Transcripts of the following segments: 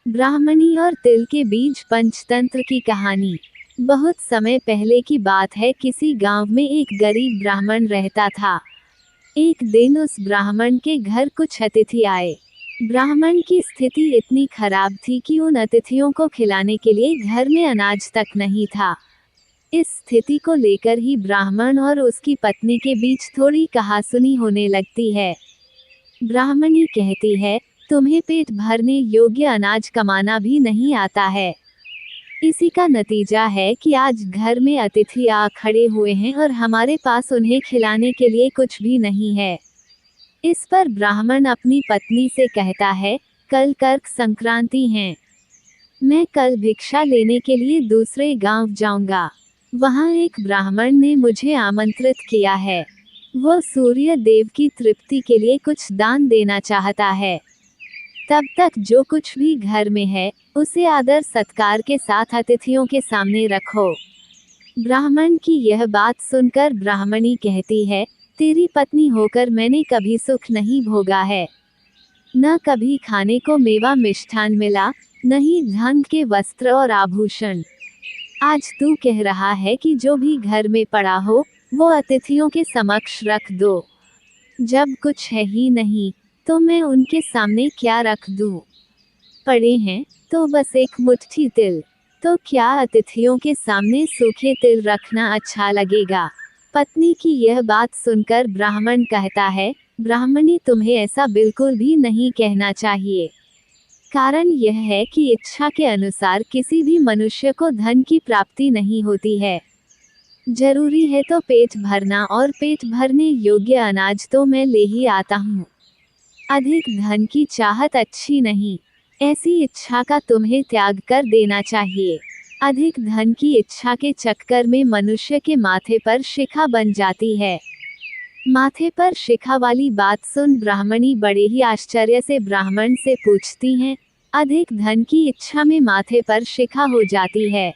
ब्राह्मणी और तिल के बीच पंचतंत्र की कहानी। बहुत समय पहले की बात है। किसी गांव में एक गरीब ब्राह्मण रहता था। एक दिन उस ब्राह्मण के घर कुछ अतिथि आए। ब्राह्मण की स्थिति इतनी खराब थी कि उन अतिथियों को खिलाने के लिए घर में अनाज तक नहीं था। इस स्थिति को लेकर ही ब्राह्मण और उसकी पत्नी के बीच थोड़ी कहासुनी होने लगती है। ब्राह्मणी कहती है, तुम्हें पेट भरने योग्य अनाज कमाना भी नहीं आता है। इसी का नतीजा है कि आज घर में अतिथि आ खड़े हुए हैं और हमारे पास उन्हें खिलाने के लिए कुछ भी नहीं है। इस पर ब्राह्मण अपनी पत्नी से कहता है, कल कर्क संक्रांति है। मैं कल भिक्षा लेने के लिए दूसरे गांव जाऊंगा। वहां एक ब्राह्मण ने मुझे आमंत्रित किया है। वो सूर्य देव की तृप्ति के लिए कुछ दान देना चाहता है। तब तक जो कुछ भी घर में है, उसे आदर सत्कार के साथ अतिथियों के सामने रखो। ब्राह्मण की यह बात सुनकर ब्राह्मणी कहती है, तेरी पत्नी होकर मैंने कभी सुख नहीं भोगा है। न कभी खाने को मेवा मिष्ठान मिला, न ही धन के वस्त्र और आभूषण। आज तू कह रहा है कि जो भी घर में पड़ा हो, वो अतिथियों के समक्ष रख दो। जब कुछ है ही नहीं, तो मैं उनके सामने क्या रख दूं? पड़े हैं तो बस एक मुट्ठी तिल, तो क्या अतिथियों के सामने सूखे तिल रखना अच्छा लगेगा? पत्नी की यह बात सुनकर ब्राह्मण कहता है, ब्राह्मणी, तुम्हें ऐसा बिल्कुल भी नहीं कहना चाहिए। कारण यह है कि इच्छा के अनुसार किसी भी मनुष्य को धन की प्राप्ति नहीं होती है। जरूरी है तो पेट भरना, और पेट भरने योग्य अनाज तो मैं ले ही आता हूँ। अधिक धन की चाहत अच्छी नहीं। ऐसी इच्छा का तुम्हें त्याग कर देना चाहिए। अधिक धन की इच्छा के चक्कर में मनुष्य के माथे पर शिखा बन जाती है। माथे पर शिखा वाली बात सुन ब्राह्मणी बड़े ही आश्चर्य से ब्राह्मण से पूछती हैं, अधिक धन की इच्छा में माथे पर शिखा हो जाती है?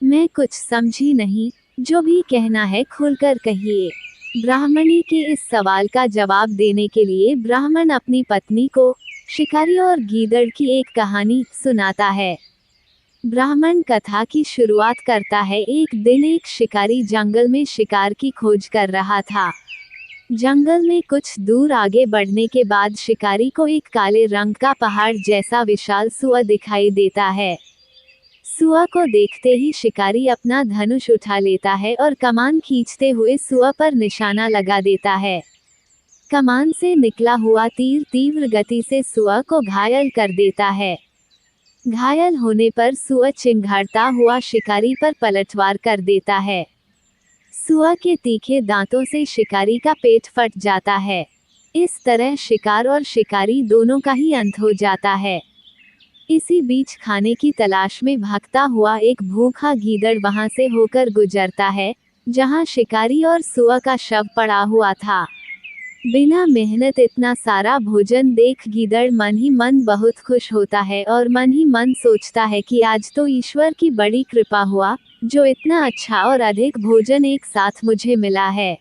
मैं कुछ समझी नहीं, जो भी कहना है खुलकर कहिए। ब्राह्मणी के इस सवाल का जवाब देने के लिए ब्राह्मण अपनी पत्नी को शिकारी और गीदड़ की एक कहानी सुनाता है। ब्राह्मण कथा की शुरुआत करता है। एक दिन एक शिकारी जंगल में शिकार की खोज कर रहा था। जंगल में कुछ दूर आगे बढ़ने के बाद शिकारी को एक काले रंग का पहाड़ जैसा विशाल सुअर दिखाई देता है। सुआ को देखते ही शिकारी अपना धनुष उठा लेता है और कमान खींचते हुए सुआ पर निशाना लगा देता है। कमान से निकला हुआ तीर तीव्र गति से सुआ को घायल कर देता है। घायल होने पर सुआ चिंघाड़ता हुआ शिकारी पर पलटवार कर देता है। सुआ के तीखे दांतों से शिकारी का पेट फट जाता है। इस तरह शिकार और शिकारी दोनों का ही अंत हो जाता है। इसी बीच खाने की तलाश में भागता हुआ एक भूखा गीदड़ वहां से होकर गुजरता है, जहां शिकारी और सुआ का शव पड़ा हुआ था। बिना मेहनत इतना सारा भोजन देख गीदड़ मन ही मन बहुत खुश होता है और मन ही मन सोचता है कि आज तो ईश्वर की बड़ी कृपा हुआ, जो इतना अच्छा और अधिक भोजन एक साथ मुझे मिला है।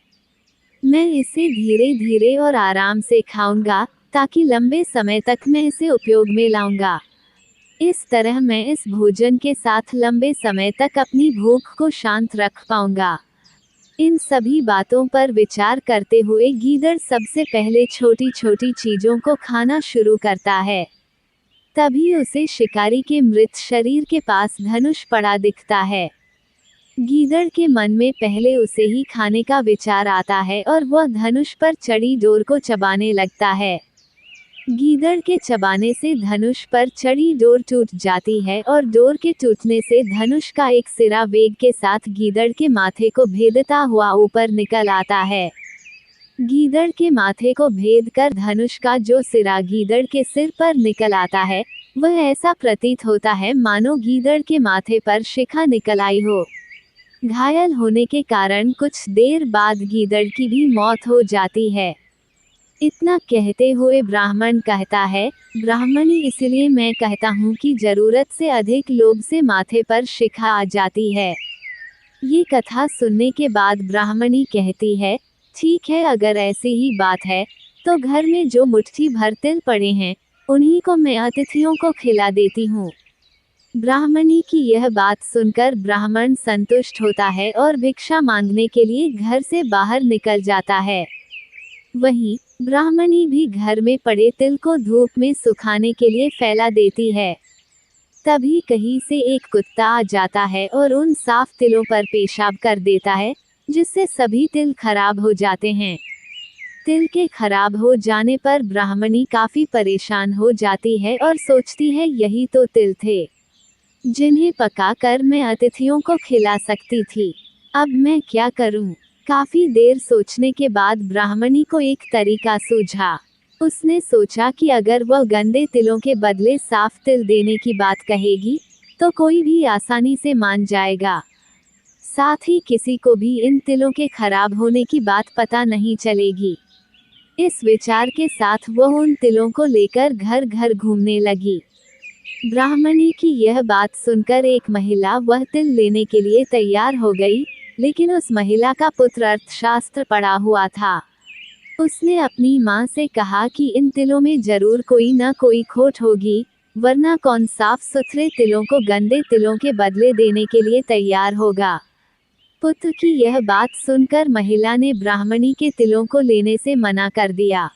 मैं इसे धीरे धीरे और आराम से खाऊंगा, ताकि लंबे समय तक मैं इसे उपयोग में लाऊंगा। इस तरह मैं इस भोजन के साथ लंबे समय तक अपनी भूख को शांत रख पाऊंगा। इन सभी बातों पर विचार करते हुए गीदड़ सबसे पहले छोटी छोटी चीजों को खाना शुरू करता है। तभी उसे शिकारी के मृत शरीर के पास धनुष पड़ा दिखता है। गीदड़ के मन में पहले उसे ही खाने का विचार आता है और वह धनुष पर चढ़ी डोर को चबाने लगता है। गीदड़ के चबाने से धनुष पर चढ़ी डोर टूट जाती है और डोर के टूटने से धनुष का एक सिरा वेग के साथ गीदड़ के माथे को भेदता हुआ ऊपर निकल आता है। गीदड़ के माथे को भेद कर धनुष का जो सिरा गीदड़ के सिर पर निकल आता है, वह ऐसा प्रतीत होता है मानो गीदड़ के माथे पर शिखा निकल आई हो। घायल होने के कारण कुछ देर बाद गीदड़ की भी मौत हो जाती है। इतना कहते हुए ब्राह्मण कहता है, ब्राह्मणी, इसलिए मैं कहता हूँ कि जरूरत से अधिक लोभ से माथे पर शिखा आ जाती है। ये कथा सुनने के बाद ब्राह्मणी कहती है, ठीक है, अगर ऐसी ही बात है, तो घर में जो मुट्ठी भर तिल पड़े हैं, उन्हीं को मैं अतिथियों को खिला देती हूँ। ब्राह्मणी की यह बात सुनकर ब्राह्मण संतुष्ट होता है और भिक्षा मांगने के लिए घर से बाहर निकल जाता है। वहीं ब्राह्मणी भी घर में पड़े तिल को धूप में सुखाने के लिए फैला देती है। तभी कहीं से एक कुत्ता आ जाता है और उन साफ तिलों पर पेशाब कर देता है, जिससे सभी तिल खराब हो जाते हैं। तिल के खराब हो जाने पर ब्राह्मणी काफी परेशान हो जाती है और सोचती है यही तो तिल थे, जिन्हें पकाकर मैं अतिथियों को खिला सकती थी। अब मैं क्या करूं? काफी देर सोचने के बाद ब्राह्मणी को एक तरीका सूझा। उसने सोचा कि अगर वह गंदे तिलों के बदले साफ तिल देने की बात कहेगी, तो कोई भी आसानी से मान जाएगा। साथ ही किसी को भी इन तिलों के खराब होने की बात पता नहीं चलेगी। इस विचार के साथ वह उन तिलों को लेकर घर घर घूमने लगी। ब्राह्मणी की यह बात सुनकर एक महिला वह तिल लेने के लिए तैयार हो गई, लेकिन उस महिला का पुत्र अर्थशास्त्र पढ़ा हुआ था। उसने अपनी माँ से कहा कि इन तिलों में जरूर कोई न कोई खोट होगी, वरना कौन साफ सुथरे तिलों को गंदे तिलों के बदले देने के लिए तैयार होगा। पुत्र की यह बात सुनकर महिला ने ब्राह्मणी के तिलों को लेने से मना कर दिया।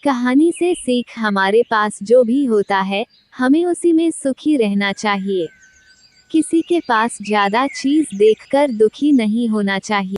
कहानी से सीख, हमारे पास जो भी होता है, हमें उसी में सुखी रहना चाहिए। किसी के पास ज्यादा चीज देखकर दुखी नहीं होना चाहिए।